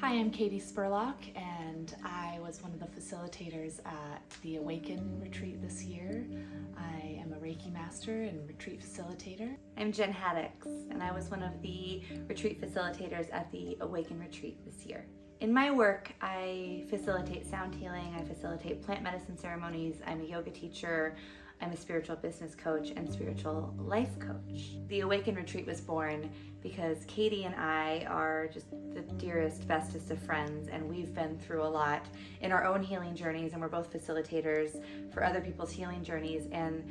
Hi, I'm Katie Spurlock, and I was one of the facilitators at the Awaken Retreat this year. I am a Reiki master and retreat facilitator. I'm Jen Haddix, and I was one of the retreat facilitators at the Awaken Retreat this year. In my work, I facilitate sound healing, I facilitate plant medicine ceremonies, I'm a yoga teacher, I'm a spiritual business coach and spiritual life coach. The Awaken Retreat was born because Katie and I are just the dearest, bestest of friends, and we've been through a lot in our own healing journeys, and we're both facilitators for other people's healing journeys, and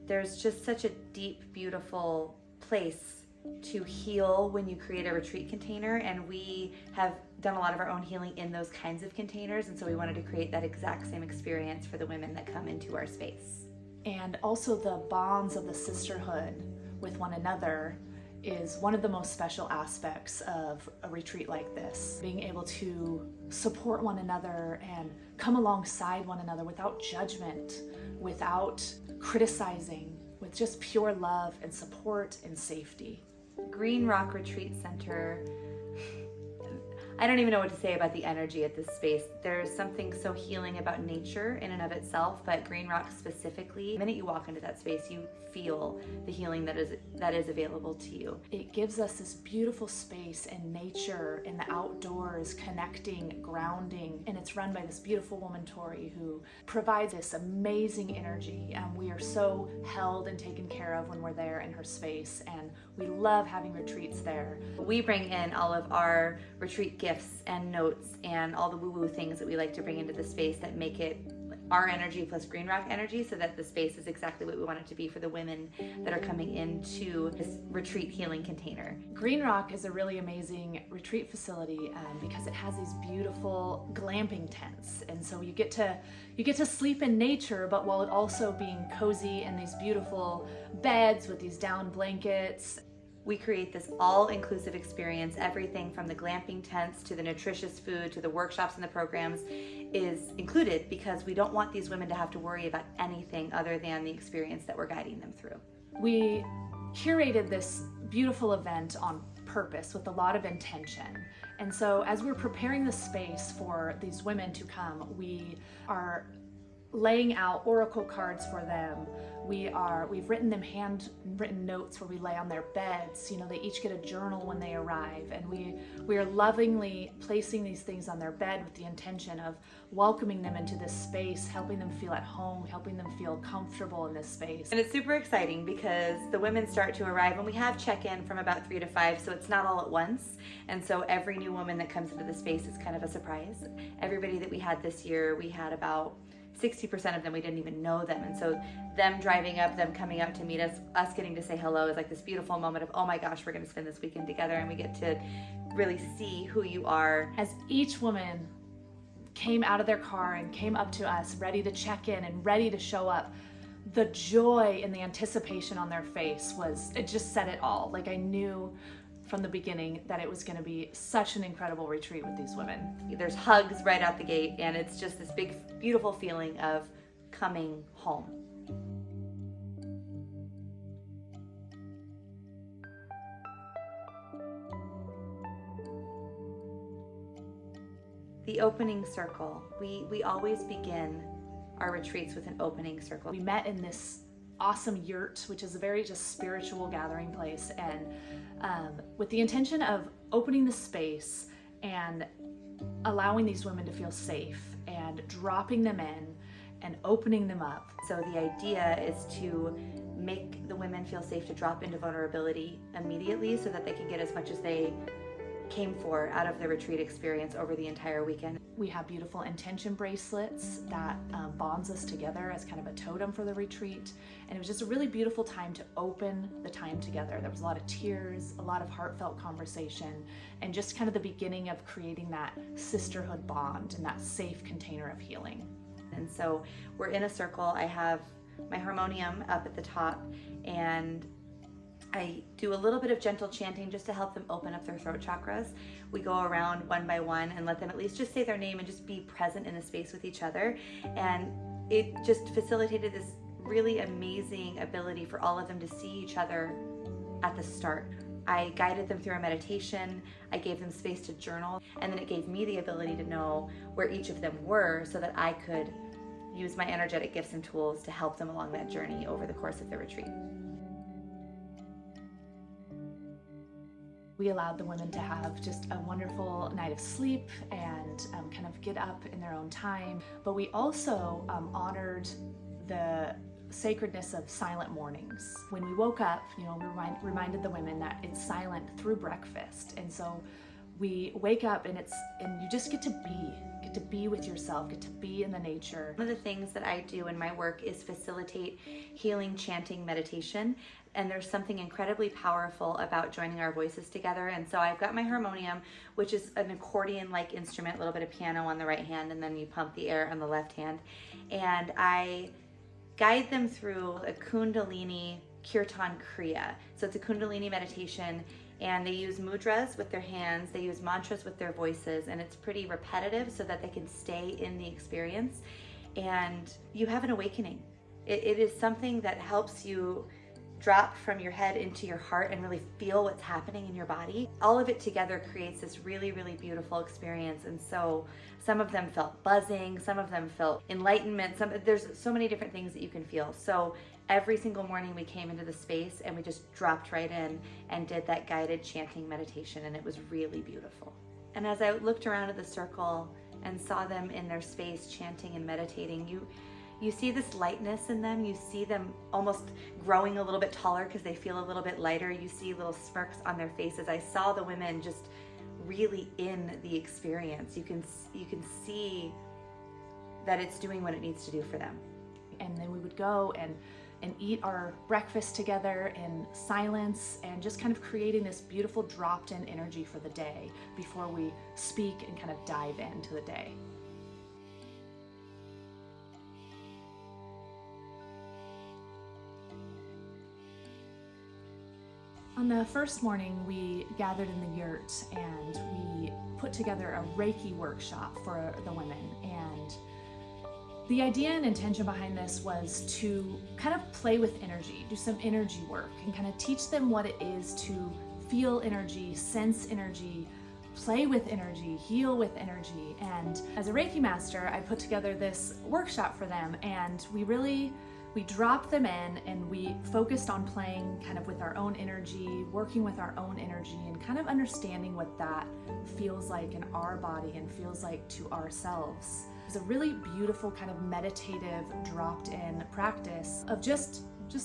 there's just such a deep, beautiful place to heal when you create a retreat container, and we have done a lot of our own healing in those kinds of containers, and so we wanted to create that exact same experience for the women that come into our space. And also the bonds of the sisterhood with one another is one of the most special aspects of a retreat like this. Being able to support one another and come alongside one another without judgment, without criticizing, with just pure love and support and safety. Green Rock Retreat Center, I don't even know what to say about the energy at this space. There's something so healing about nature in and of itself, but Green Rock specifically, the minute you walk into that space, you feel the healing that is available to you. It gives us this beautiful space in nature, in the outdoors, connecting, grounding, and it's run by this beautiful woman, Tori, who provides this amazing energy, and we are so held and taken care of when we're there in her space, and we love having retreats there. We bring in all of our retreat gifts and notes and all the woo-woo things that we like to bring into the space that make it our energy plus Green Rock energy, so that the space is exactly what we want it to be for the women that are coming into this retreat healing container. Green Rock is a really amazing retreat facility because it has these beautiful glamping tents, and so you get to sleep in nature, but while also being cozy in these beautiful beds with these down blankets. We create this all-inclusive experience. Everything from the glamping tents to the nutritious food to the workshops and the programs is included, because we don't want these women to have to worry about anything other than the experience that we're guiding them through. We curated this beautiful event on purpose with a lot of intention. And so as we're preparing the space for these women to come, we are laying out oracle cards for them. We've written them handwritten notes where we lay on their beds. You know, they each get a journal when they arrive, and we are lovingly placing these things on their bed with the intention of welcoming them into this space, helping them feel at home, helping them feel comfortable in this space. And it's super exciting because the women start to arrive, and we have check-in from about 3 to 5, so it's not all at once. And so every new woman that comes into the space is kind of a surprise. Everybody that we had this year, we had about 60% of them, we didn't even know them, and so them driving up, them coming out to meet us getting to say hello is like this beautiful moment of, oh my gosh, we're going to spend this weekend together, and we get to really see who you are. As each woman came out of their car and came up to us ready to check in and ready to show up, the joy and the anticipation on their face it just said it all. Like, I knew from the beginning that it was going to be such an incredible retreat with these women. There's hugs right out the gate, and it's just this big, beautiful feeling of coming home. The opening circle. We always begin our retreats with an opening circle. We met in this awesome yurt, which is a very just spiritual gathering place, and with the intention of opening the space and allowing these women to feel safe and dropping them in and opening them up. So the idea is to make the women feel safe to drop into vulnerability immediately, so that they can get as much as they came for out of the retreat experience over the entire weekend. We have beautiful intention bracelets that bonds us together as kind of a totem for the retreat, and it was just a really beautiful time to open the time together. There was a lot of tears, a lot of heartfelt conversation, and just kind of the beginning of creating that sisterhood bond and that safe container of healing. And so we're in a circle. I have my harmonium up at the top, and I do a little bit of gentle chanting just to help them open up their throat chakras. We go around one by one and let them at least just say their name and just be present in the space with each other. And it just facilitated this really amazing ability for all of them to see each other at the start, I guided them through a meditation, I gave them space to journal, and then it gave me the ability to know where each of them were so that I could use my energetic gifts and tools to help them along that journey over the course of the retreat. We allowed the women to have just a wonderful night of sleep and kind of get up in their own time. But we also honored the sacredness of silent mornings. When we woke up, we reminded the women that it's silent through breakfast. And so we wake up and you just get to be with yourself, get to be in the nature. One of the things that I do in my work is facilitate healing, chanting, meditation. And there's something incredibly powerful about joining our voices together. And so I've got my harmonium, which is an accordion-like instrument, a little bit of piano on the right hand, and then you pump the air on the left hand. And I guide them through a Kundalini Kirtan Kriya. So it's a Kundalini meditation, and they use mudras with their hands, they use mantras with their voices, and it's pretty repetitive so that they can stay in the experience. And you have an awakening. It is something that helps you drop from your head into your heart and really feel what's happening in your body. All of it together creates this really, really beautiful experience. And so some of them felt buzzing, some of them felt enlightenment, there's so many different things that you can feel. So every single morning we came into the space and we just dropped right in and did that guided chanting meditation, and it was really beautiful. And as I looked around at the circle and saw them in their space chanting and meditating, you see this lightness in them. You see them almost growing a little bit taller because they feel a little bit lighter. You see little smirks on their faces. I saw the women just really in the experience. You can see that it's doing what it needs to do for them. And then we would go and eat our breakfast together in silence and just kind of creating this beautiful dropped-in energy for the day before we speak and kind of dive into the day. On the first morning, we gathered in the yurt and we put together a Reiki workshop for the women. And the idea and intention behind this was to kind of play with energy, do some energy work, and kind of teach them what it is to feel energy, sense energy, play with energy, heal with energy. And as a Reiki master, I put together this workshop for them, and we dropped them in and we focused on playing kind of with our own energy, working with our own energy, and kind of understanding what that feels like in our body and feels like to ourselves. It's a really beautiful kind of meditative dropped in practice of just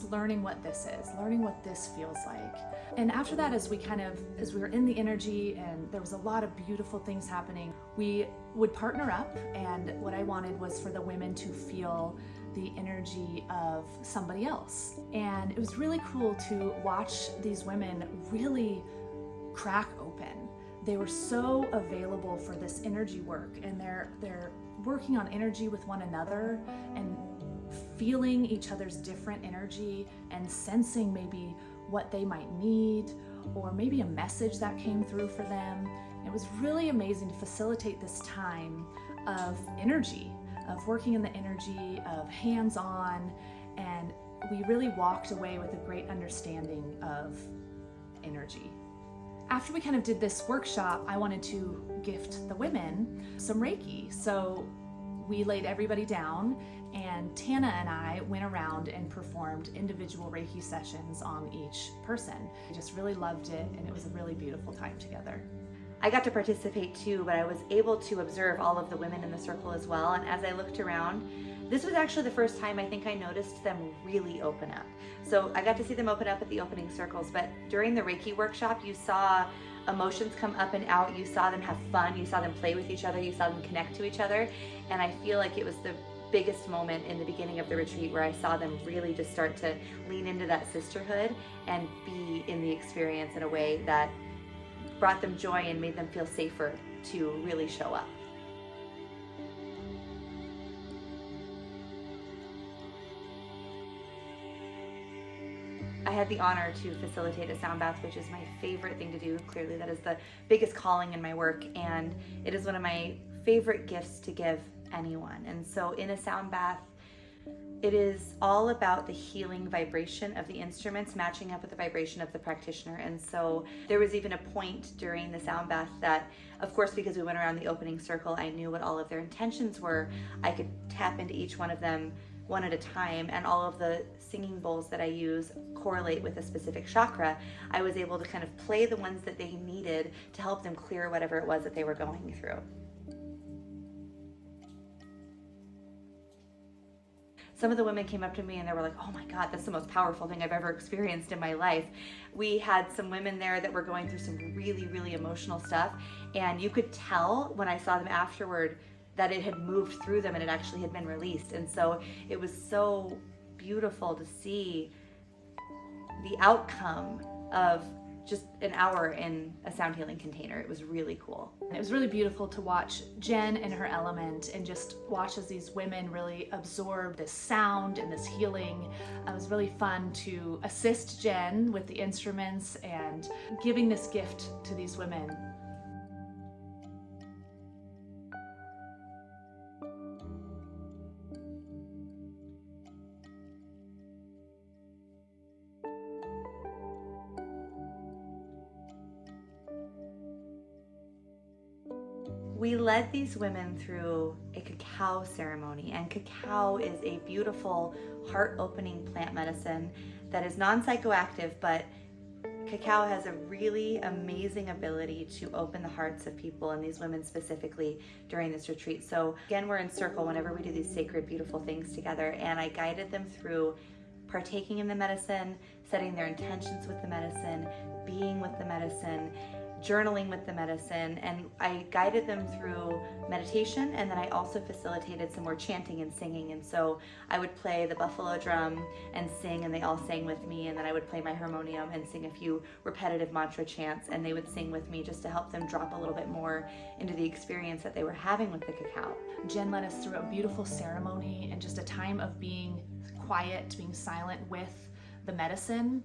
learning what this is, learning what this feels like. And after that, as we were in the energy and there was a lot of beautiful things happening, we would partner up, and what I wanted was for the women to feel the energy of somebody else. And it was really cool to watch these women really crack open. They were so available for this energy work, and they're working on energy with one another and feeling each other's different energy and sensing maybe what they might need or maybe a message that came through for them. It was really amazing to facilitate this time of energy, of working in the energy, of hands-on, and we really walked away with a great understanding of energy. After we kind of did this workshop, I wanted to gift the women some Reiki. So we laid everybody down, and Tana and I went around and performed individual Reiki sessions on each person. I just really loved it, and it was a really beautiful time together. I got to participate too, but I was able to observe all of the women in the circle as well. And as I looked around, this was actually the first time I think I noticed them really open up. So I got to see them open up at the opening circles, but during the Reiki workshop, you saw emotions come up and out. You saw them have fun. You saw them play with each other. You saw them connect to each other. And I feel like it was the biggest moment in the beginning of the retreat where I saw them really just start to lean into that sisterhood and be in the experience in a way that brought them joy and made them feel safer to really show up. I had the honor to facilitate a sound bath, which is my favorite thing to do. Clearly, that is the biggest calling in my work, and it is one of my favorite gifts to give anyone. And so in a sound bath, It is all about the healing vibration of the instruments matching up with the vibration of the practitioner. And so there was even a point during the sound bath that, of course, because we went around the opening circle, I knew what all of their intentions were. I could tap into each one of them one at a time, and all of the singing bowls that I use correlate with a specific chakra. I was able to kind of play the ones that they needed to help them clear whatever it was that they were going through. Some of the women came up to me and they were like, oh my God, that's the most powerful thing I've ever experienced in my life. We had some women there that were going through some really, really emotional stuff. And you could tell when I saw them afterward that it had moved through them and it actually had been released. And so it was so beautiful to see the outcome of just an hour in a sound healing container. It was really cool. It was really beautiful to watch Jen in her element and just watch as these women really absorb this sound and this healing. It was really fun to assist Jen with the instruments and giving this gift to these women. We led these women through a cacao ceremony, and cacao is a beautiful heart-opening plant medicine that is non-psychoactive, but cacao has a really amazing ability to open the hearts of people, and these women specifically during this retreat. So again, we're in circle whenever we do these sacred, beautiful things together, and I guided them through partaking in the medicine, setting their intentions with the medicine, being with the medicine, journaling with the medicine, and I guided them through meditation, and then I also facilitated some more chanting and singing. And so I would play the buffalo drum and sing, and they all sang with me, and then I would play my harmonium and sing a few repetitive mantra chants, and they would sing with me just to help them drop a little bit more into the experience that they were having with the cacao. Jen led us through a beautiful ceremony and just a time of being quiet, being silent with the medicine.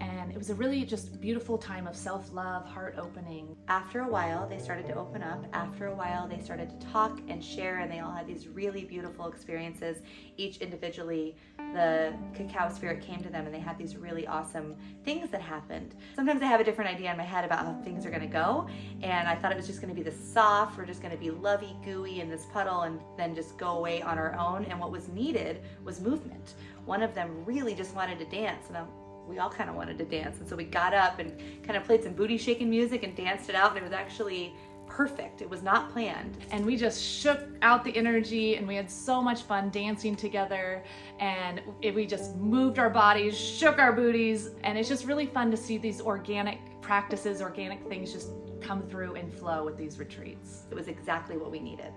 And it was a really just beautiful time of self-love, heart opening. After a while, they started to open up. After a while, they started to talk and share, and they all had these really beautiful experiences. Each individually, the cacao spirit came to them, and they had these really awesome things that happened. Sometimes I have a different idea in my head about how things are gonna go, and I thought it was just gonna be this soft, we're just gonna be lovey, gooey in this puddle, and then just go away on our own. And what was needed was movement. One of them really just wanted to dance, and we all kind of wanted to dance, and so we got up and kind of played some booty shaking music and danced it out, and it was actually perfect. It was not planned. And we just shook out the energy, and we had so much fun dancing together, and we just moved our bodies, shook our booties, and it's just really fun to see these organic practices, organic things just come through and flow with these retreats. It was exactly what we needed.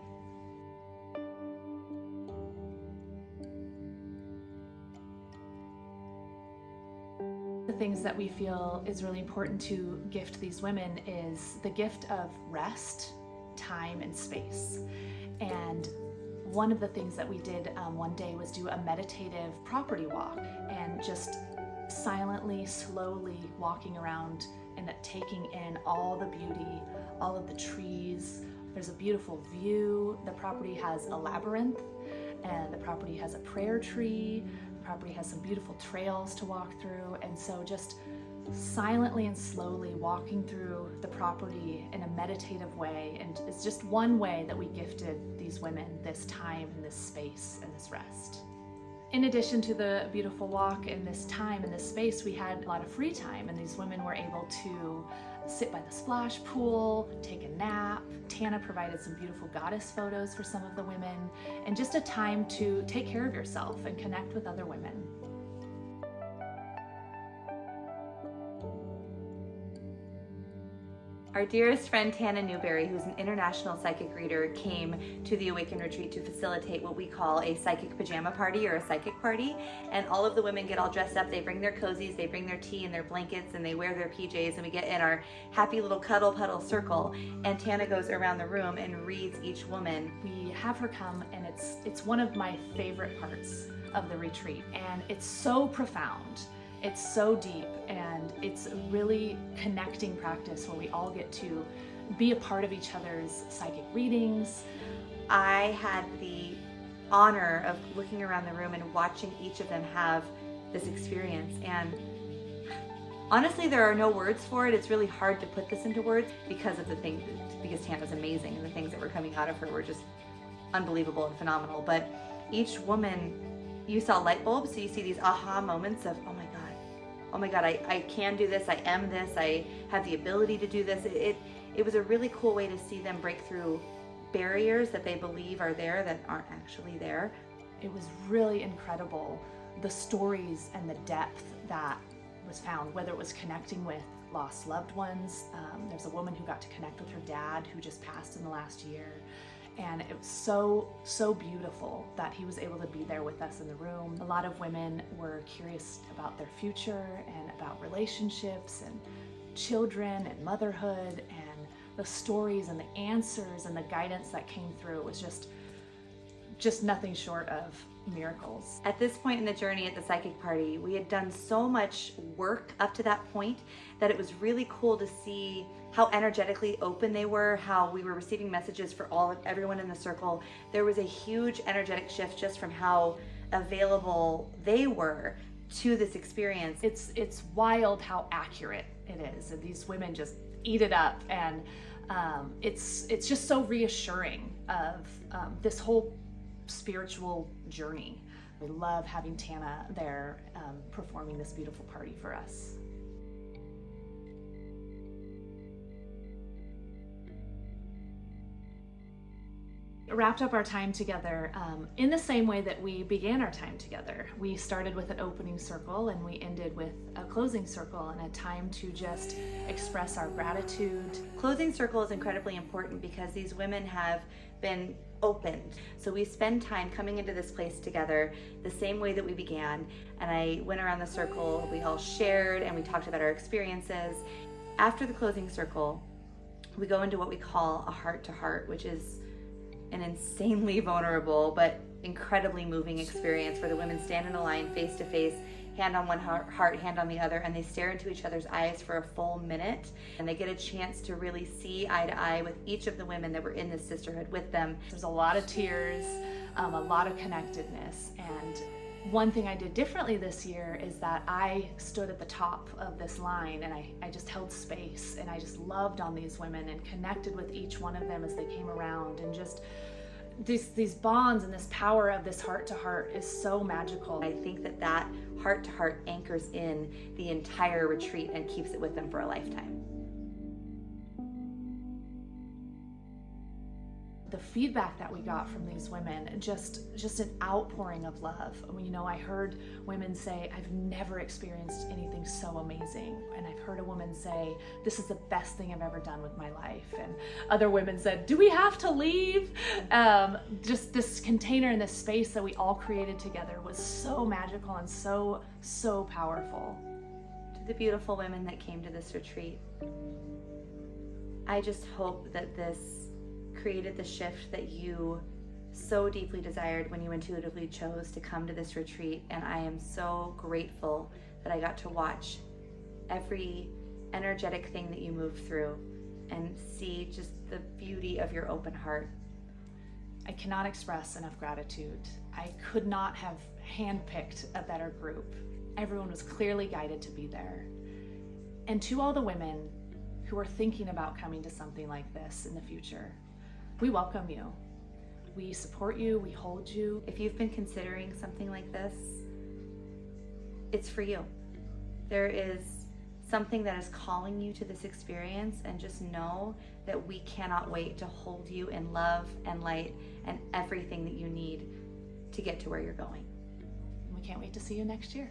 The things that we feel is really important to gift these women is the gift of rest, time, and space. And one of the things that we did one day was do a meditative property walk, and just silently, slowly walking around and taking in all the beauty, all of the trees. There's a beautiful view. The property has a labyrinth, and the property has a prayer tree. The property has some beautiful trails to walk through. And so just silently and slowly walking through the property in a meditative way, and it's just one way that we gifted these women this time and this space and this rest. In addition to the beautiful walk and this time and this space, we had a lot of free time, and these women were able to sit by the splash pool, take a nap. Tana provided some beautiful goddess photos for some of the women, and just a time to take care of yourself and connect with other women. Our dearest friend Tana Newberry, who's an international psychic reader, came to the Awaken Retreat to facilitate what we call a psychic pajama party or a psychic party. And all of the women get all dressed up. They bring their cozies, they bring their tea and their blankets, and they wear their PJs, and we get in our happy little cuddle puddle circle. And Tana goes around the room and reads each woman. We have her come, and it's one of my favorite parts of the retreat, and it's so profound. It's so deep, and it's a really connecting practice where we all get to be a part of each other's psychic readings. I had the honor of looking around the room and watching each of them have this experience. And honestly, there are no words for it. It's really hard to put this into words because Tana's amazing and the things that were coming out of her were just unbelievable and phenomenal. But each woman, you saw light bulbs, so you see these aha moments of, oh my God, I can do this, I am this, I have the ability to do this. It was a really cool way to see them break through barriers that they believe are there that aren't actually there. It was really incredible, the stories and the depth that was found, whether it was connecting with lost loved ones. There's a woman who got to connect with her dad who just passed in the last year. And it was so beautiful that he was able to be there with us in the room. A lot of women were curious about their future and about relationships and children and motherhood, and the stories and the answers and the guidance that came through was just nothing short of miracles. At this point in the journey at the psychic party, we had done so much work up to that point that it was really cool to see how energetically open they were, how we were receiving messages for everyone in the circle. There was a huge energetic shift just from how available they were to this experience. It's wild how accurate it is, and these women just eat it up, and it's just so reassuring of this whole spiritual journey. We love having Tana there performing this beautiful party for us. Wrapped up our time together in the same way that we began our time together. We started with an opening circle and we ended with a closing circle, and a time to just express our gratitude. Closing circle is incredibly important because these women have been opened. So we spend time coming into this place together the same way that we began. And I went around the circle, we all shared and we talked about our experiences. After the closing circle, we go into what we call a heart to heart, which is an insanely vulnerable but incredibly moving experience where the women stand in a line face to face, hand on one heart, hand on the other, and they stare into each other's eyes for a full minute, and they get a chance to really see eye to eye with each of the women that were in this sisterhood with them. There's a lot of tears, a lot of connectedness, and one thing I did differently this year is that I stood at the top of this line and I just held space, and I just loved on these women and connected with each one of them as they came around, and just these bonds and this power of this heart to heart is so magical. I think that heart to heart anchors in the entire retreat and keeps it with them for a lifetime. The feedback that we got from these women, just an outpouring of love. You know, I heard women say, I've never experienced anything so amazing. And I've heard a woman say, this is the best thing I've ever done with my life. And other women said, do we have to leave? Just this container and this space that we all created together was so magical and so powerful. To the beautiful women that came to this retreat, I just hope that this created the shift that you so deeply desired when you intuitively chose to come to this retreat. And I am so grateful that I got to watch every energetic thing that you moved through and see just the beauty of your open heart. I cannot express enough gratitude. I could not have handpicked a better group. Everyone was clearly guided to be there. And to all the women who are thinking about coming to something like this in the future, we welcome you. We support you, we hold you. If you've been considering something like this, it's for you. There is something that is calling you to this experience, and just know that we cannot wait to hold you in love and light and everything that you need to get to where you're going. We can't wait to see you next year.